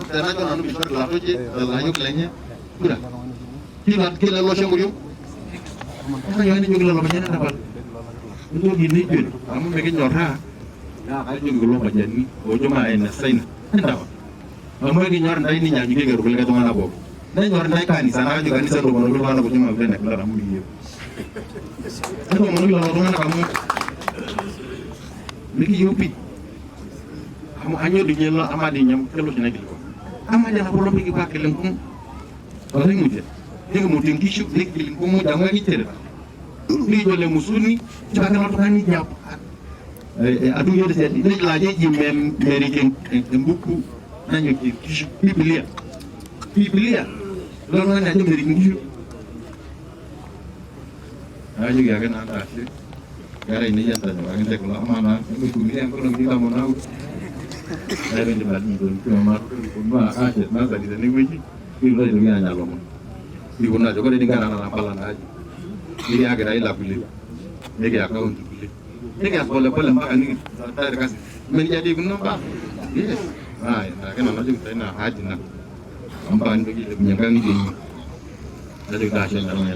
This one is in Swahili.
tena jo nanu bisor la toje la yo klenya kura kila lo shangu yo ta yo ni jogla lo banyana dabal itu gini jun kamu bikin nyora ya ka jo lo banyani o jo ma en sain ndawa kamu bikin nyora ndai ni nyanyi ke garo ka tongana bo ndai nyora ndai kanisa na jo kanisa do bono bana ko juma bene kala ramu yi to mo ni lo tongana kamu miki yopi kamu hanya dinyela amadi nyam kelo sinagil ko amadi na bolo miki ba kelen ko wala muje dinga mo tin kishu nek dilin ko mo janga ni tere ni jole musuni jaga no tani nyap adu yede se ni laje ji mem meriken mbuku nanyo ki kishu biblia lo no na jom meriken kishu ayo ya kan anda sih gara ini ya tanya orang tek lo mana itu ni yang kalau kita mau tahu saya ni balik itu cuma pun mah asyik masa di sini wiji itu itu ni hanya lomo di guna juga di negara lampalan aja ini agar ai lapili ini kayak kau untuk pilih ini kayak boleh makan ini saya kasih menjadi guna pak yes nah kan orang juga saya nak haji nak ampan begitu menyangkang ini ada kasih namanya